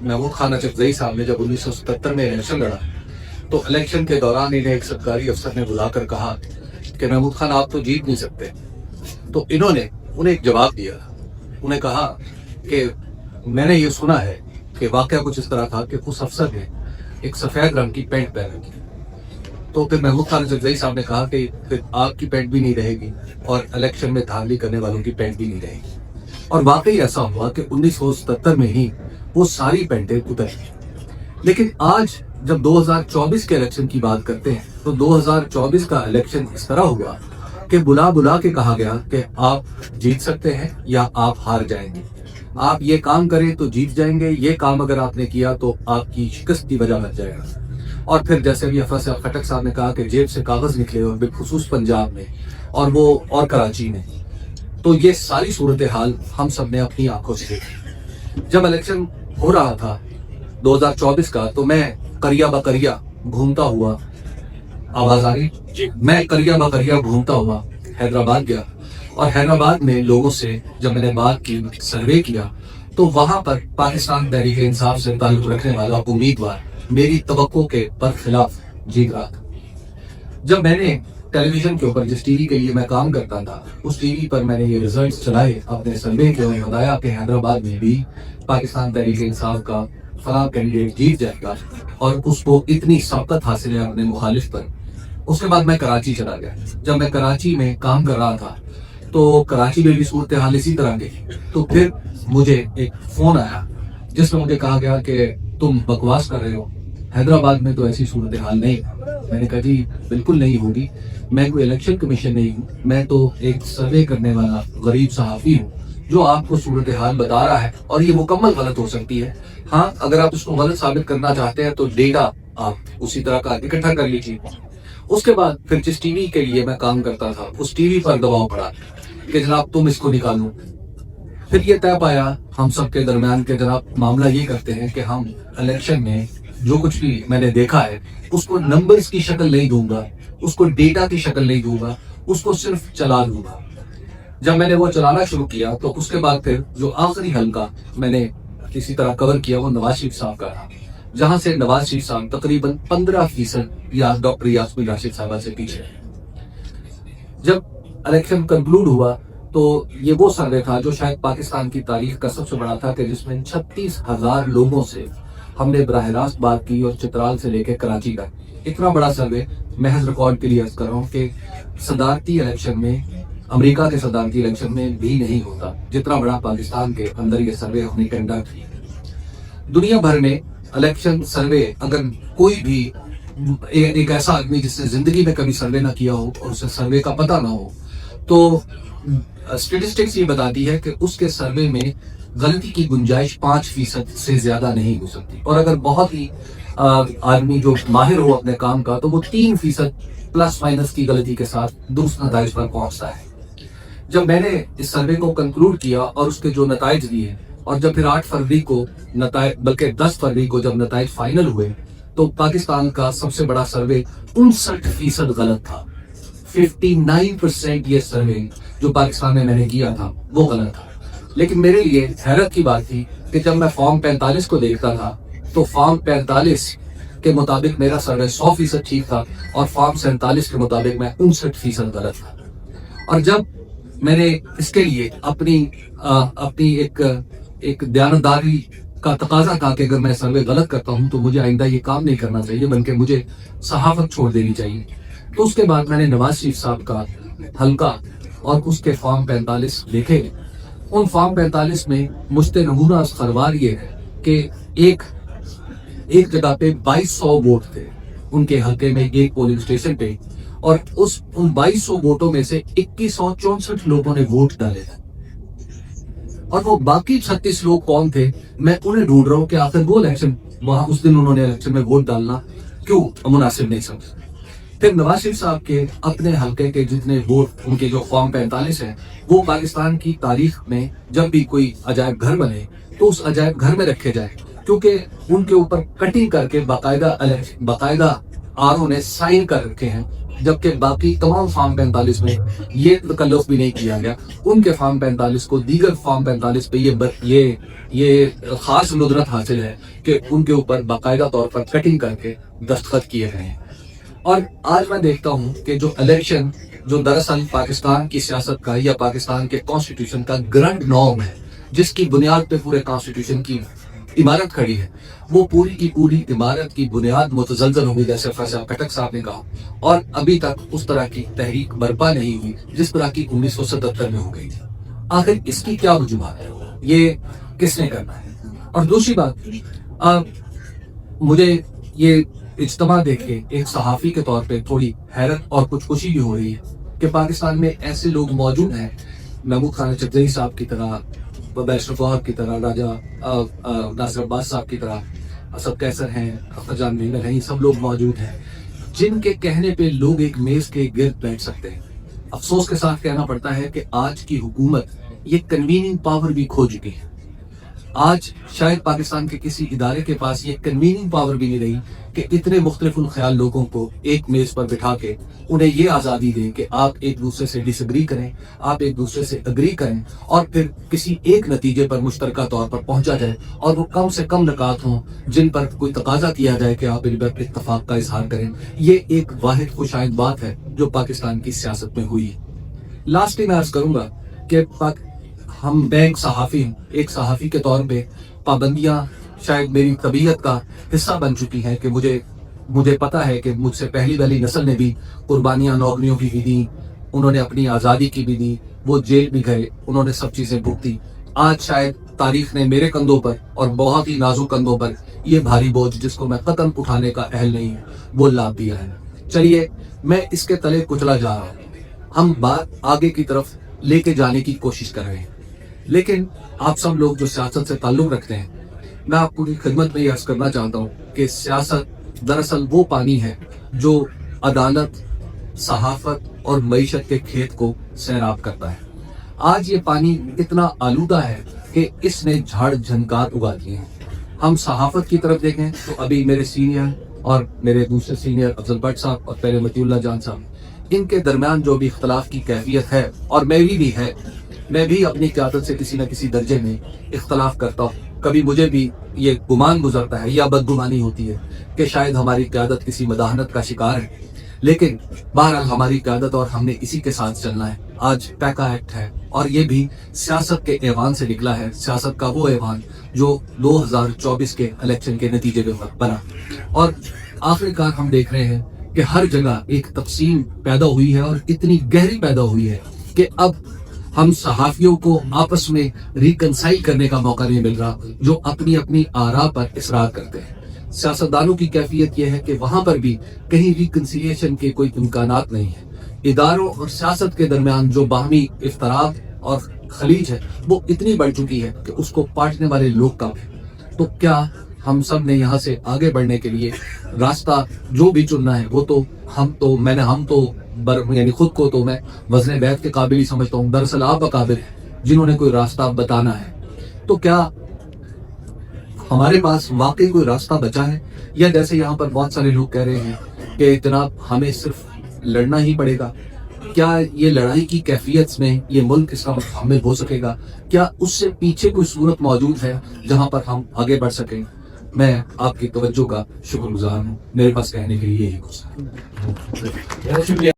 महमूद खान अचकजई साहब ने जब 1977 में इलेक्शन लड़ा तो इलेक्शन के दौरान इन्हें एक सरकारी अफसर ने बुलाकर कहा कि महमूद खान आप तो जीत नहीं सकते। तो इन्होंने उन्हें एक जवाब दिया। उन्हें कहा कि मैंने ये सुना है कि वाकया कुछ इस तरह था कि उस अफसर ने एक सफेद रंग की पैंट पहन रखी। तो फिर महमूद खान अचकजई साहब ने कहा कि फिर आपकी पैंट भी नहीं रहेगी और इलेक्शन में धांधली करने वालों की पैंट भी नहीं रहेगी। और वाकई ऐसा हुआ कि 1977 में ही वो सारी पैंटें उतर गई। लेकिन आज जब 2024 के इलेक्शन की बात करते हैं तो 2024 का इलेक्शन इस तरह हुआ कि बुला बुला के कहा गया कि आप जीत सकते हैं या आप हार जाएंगे। आप ये काम करें तो जीत जाएंगे, ये काम अगर आपने किया तो आपकी शिकस्त की वजह बन जाएगा। और फिर जैसे अभी अफरा खटक साहब ने कहा कि जेब से कागज निकले और बिलखुसूस पंजाब में और कराची में, तो ये सारी सूरत हाल हम सब ने अपनी आंखों से देखी। जब इलेक्शन हो रहा था 2024 का तो मैं करिया बकरिया घूमता हुआ, आवाज आ रही जी, मैं करिया बकरिया घूमता हुआ हैदराबाद गया और हैदराबाद में लोगों से जब मैंने बात की, सर्वे किया, तो वहां पर पाकिस्तान तहरीक इंसाफ से ताल्लुक रखने वाला उम्मीदवार मेरी तवक्को के बरखिलाफ जीत रहा था। जब मैंने टेलीविजन के ऊपर जिस टीवी के लिए मैं काम करता था उस टीवी पर मैंने ये रिजल्ट्स चलाए, अपने सर्वे के उन्हें बताया कि हैदराबाद में भी पाकिस्तान तहरीक इंसाफ का फला कैंडिडेट जीत जाएगा और उसको इतनी सबकत हासिल है अपने मुखालिफ पर। उसके बाद मैं कराची चला गया। जब मैं कराची में काम कर रहा था तो कराची में भी सूरत हाल इसी तरह की। तो फिर मुझे एक फोन आया जिसमें मुझे कहा गया कि तुम बकवास कर रहे हो, हैदराबाद में तो ऐसी सूरत हाल नहीं। मैंने कहा जी बिल्कुल नहीं होगी, मैं कोई इलेक्शन कमीशन नहीं हूँ, मैं तो एक सर्वे करने वाला गरीब सहाफी हूँ जो आपको सूरत हाल बता रहा है और ये मुकम्मल गलत हो सकती है। हाँ, अगर आप उसको गलत साबित करना चाहते हैं तो डेटा आप उसी तरह का इकट्ठा कर लीजिए। उसके बाद फिर जिस टीवी के लिए मैं काम करता था उस टीवी पर दबाव पड़ा कि जनाब तुम इसको निकालो। फिर ये तय पाया हम सब के दरमियान के जनाब मामला ये करते हैं कि हम इलेक्शन में जो कुछ भी मैंने देखा है उसको नंबर्स की शक्ल नहीं दूंगा, उसको डेटा की शक्ल नहीं दूंगा, उसको सिर्फ चला दूंगा। जब मैंने वो चलाना शुरू किया तो उसके बाद फिर जो आखिरी हल्का मैंने किसी तरह कवर किया वो नवाज शरीफ साहब का था, जहां से नवाज शरीफ साहब तकरीबन 15% या डॉक्टर यास्मीन राशिद साहबा से पीछे। जब इलेक्शन कंक्लूड हुआ तो ये वो सर्वे था जो शायद पाकिस्तान की तारीख का सबसे बड़ा था कि जिसमें 36,000 लोगों से हमने बराह रास्त बात की और चित्राल से लेकर कराची तक। इतना बड़ा सर्वे महज रिकॉर्ड के लिए अर्ज कर रहा हूँ कि सदारती इलेक्शन में, अमेरिका के सदारती इलेक्शन में भी नहीं होता जितना बड़ा पाकिस्तान के अंदर ये सर्वे हमने कंडक्ट किया। दुनिया भर में इलेक्शन सर्वे अगर कोई भी एक ऐसा आदमी जिसने जिंदगी में कभी सर्वे ना किया हो और उसे सर्वे का पता ना हो तो स्टेटिस्टिक्स ये बताती है कि उसके सर्वे में गलती की गुंजाइश 5% से ज्यादा नहीं हो सकती। और अगर बहुत ही आदमी जो माहिर हो अपने काम का तो वो 3% प्लस माइनस की गलती के साथ दुरुस्त नताइज पर पहुंचता है। जब मैंने इस सर्वे को कंक्लूड किया और उसके जो नताइज दिए और जब फिर 8 फरवरी को बल्कि 10 फरवरी को जब नताइज फाइनल हुए तो पाकिस्तान का सबसे बड़ा सर्वे 59% गलत था। 59% ये सर्वे जो पाकिस्तान में मैंने किया था वो गलत था। लेकिन मेरे लिए हैरत की बात थी कि जब मैं फॉर्म 45 को देखता था तो फॉर्म 45 के मुताबिक मेरा सर्वे 100% ठीक था और फॉर्म 47 के मुताबिक मैं 59% गलत था। और जब मैंने इसके लिए अपनी एक दयानतदारी का तकाजा था कि अगर मैं सर्वे गलत करता हूं तो मुझे आइंदा ये काम नहीं करना चाहिए बल्कि मुझे सहाफत छोड़ देनी चाहिए। तो उसके बाद मैंने नवाज शरीफ साहब का हल्का और उसके फॉर्म 45 देखे। उन फॉर्म 45 में मुश्ते नमूना खरवार ये है कि एक जगह पे 2200 वोट थे उनके हल्के में, एक पोलिंग स्टेशन पे, और उन 2200 वोटों में से 2164 लोगों ने वोट डाले थे। और वो बाकी 36 लोग कौन थे मैं उन्हें ढूंढ रहा हूँ कि आखिर वो इलेक्शन वहां उस दिन उन्होंने इलेक्शन में वोट डालना क्यों मुनासिब नहीं समझा। फिर नवाज शरीफ साहब के अपने हल्के के जितने वोट उनके जो फॉर्म 45 है वो पाकिस्तान की तारीख में जब भी कोई अजायब घर बने तो उस अजायब घर में रखे जाए, क्योंकि उनके ऊपर कटिंग करके बाकायदा आरओ ने साइन कर रखे हैं جبکہ باقی تمام فارم 45 میں یہ تکلف بھی نہیں کیا گیا. ان کے فارم 45 کو دیگر فارم 45 پہ یہ خاص ندرت حاصل ہے کہ ان کے اوپر باقاعدہ طور پر کٹنگ کر کے دستخط کیے گئے ہیں. اور آج میں دیکھتا ہوں کہ جو الیکشن جو دراصل پاکستان کی سیاست کا یا پاکستان کے کانسٹیٹیوشن کا گرانڈ نارم ہے، جس کی بنیاد پہ پورے کانسٹیٹیوشن کی عمارت کھڑی ہے، وہ پوری کی پوری عمارت کی بنیاد متزلزل ہوئی، جیسے فیصل کٹک صاحب نے کہا. اور ابھی تک اس طرح کی تحریک برپا نہیں ہوئی جس طرح کی 1977 میں ہو گئی تھی. آخر اس کی کیا وجوہات ہے؟ یہ کس نے کرنا ہے؟ اور دوسری بات، مجھے یہ اجتماع دیکھ کے ایک صحافی کے طور پہ تھوڑی حیرت اور کچھ خوشی بھی ہو رہی ہے کہ پاکستان میں ایسے لوگ موجود ہیں، محمود خان چکزئی صاحب کی طرح، بیشر فواد کی طرح، راجہ ناصر عباس صاحب کی طرح، اسد کیسر ہیں، اختر جان مینگر ہیں، یہ سب لوگ موجود ہیں جن کے کہنے پہ لوگ ایک میز کے گرد بیٹھ سکتے ہیں. افسوس کے ساتھ کہنا پڑتا ہے کہ آج کی حکومت یہ کنویننگ پاور بھی کھو چکی ہے. آج شاید پاکستان کے کسی ادارے کے پاس یہ کنویننگ پاور بھی نہیں رہی کہ اتنے مختلف الخیال لوگوں کو ایک میز پر بٹھا کے انہیں یہ آزادی دیں کہ آپ ایک دوسرے سے ڈس ایگری کریں، آپ ایک دوسرے سے اگری کریں، اور پھر کسی ایک نتیجے پر مشترکہ طور پر پہنچا جائے، اور وہ کم سے کم نکات ہوں جن پر کوئی تقاضا کیا جائے کہ آپ ان پر اتفاق کا اظہار کریں. یہ ایک واحد خوشائند بات ہے جو پاکستان کی سیاست میں ہوئی. لاسٹ میں عرض کروں گا کہ ہم ایک صحافی کے طور پہ پابندیاں شاید میری طبیعت کا حصہ بن چکی ہیں کہ مجھے پتا ہے کہ مجھ سے پہلی والی نسل نے بھی قربانیاں نوکریوں کی بھی دی، انہوں نے اپنی آزادی کی بھی دی، وہ جیل بھی گئے، انہوں نے سب چیزیں بھگتی. آج شاید تاریخ نے میرے کندھوں پر اور بہت ہی نازک کندھوں پر یہ بھاری بوجھ جس کو میں قطن اٹھانے کا اہل نہیں ہوں وہ لاد دیا ہے. چلیے میں اس کے تلے کچلا جا رہا ہوں، ہم بات آگے کی طرف لے کے جانے کی کوشش کر رہے ہیں. لیکن آپ سب لوگ جو سیاست سے تعلق رکھتے ہیں، میں آپ کو خدمت میں یہ عرض کرنا چاہتا ہوں کہ سیاست دراصل وہ پانی ہے جو عدالت، صحافت اور معیشت کے کھیت کو سیراب کرتا ہے. آج یہ پانی اتنا آلودہ ہے کہ اس نے جھاڑ جھنکار اگا دیے ہیں. ہم صحافت کی طرف دیکھیں تو ابھی میرے سینئر اور میرے دوسرے سینئر افضل بٹ صاحب اور پہلے مطیع اللہ جان صاحب، ان کے درمیان جو بھی اختلاف کی کیفیت ہے، اور میری بھی ہے، میں بھی اپنی قیادت سے کسی نہ کسی درجے میں اختلاف کرتا ہوں. کبھی مجھے بھی یہ گمان گزرتا ہے یا بدگمانی ہوتی ہے کہ شاید ہماری قیادت کسی مداحنت کا شکار ہے، لیکن بہرحال ہماری قیادت اور ہم نے اسی کے ساتھ چلنا ہے. آج پیکا ایکٹ ہے اور یہ بھی سیاست کے ایوان سے نکلا ہے، سیاست کا وہ ایوان جو 2024 کے الیکشن کے نتیجے میں بنا. اور آخرکار ہم دیکھ رہے ہیں کہ ہر جگہ ایک تقسیم پیدا ہوئی ہے، اور اتنی گہری پیدا ہوئی ہے کہ اب ہم صحافیوں کو آپس میں ریکنسائل کرنے کا موقع نہیں مل رہا، جو اپنی اپنی آراء پر اصرار کرتے ہیں. سیاستدانوں کی کیفیت یہ ہے کہ وہاں پر بھی کہیں ریکنسیلیشن کے کوئی امکانات نہیں ہیں. اداروں اور سیاست کے درمیان جو باہمی افتراق اور خلیج ہے وہ اتنی بڑھ چکی ہے کہ اس کو پاٹنے والے لوگ کم ہیں. تو کیا ہم سب نے یہاں سے آگے بڑھنے کے لیے راستہ جو بھی چننا ہے، وہ تو یعنی خود کو تو میں وزن بیعت کے قابل ہی سمجھتا ہوں، دراصل آپ اکابر ہیں جنہوں نے کوئی راستہ بتانا ہے. تو کیا ہمارے پاس واقعی کوئی راستہ بچا ہے، یا جیسے یہاں پر بہت سارے لوگ کہہ رہے ہیں کہ جناب ہمیں صرف لڑنا ہی پڑے گا؟ کیا یہ لڑائی کی کیفیت میں یہ ملک اس کا متحمل ہو سکے گا؟ کیا اس سے پیچھے کوئی صورت موجود ہے جہاں پر ہم آگے بڑھ سکیں؟ میں آپ کی توجہ کا شکر گزار ہوں. میرے پاس کہنے کے لیے یہی کچھ ہے.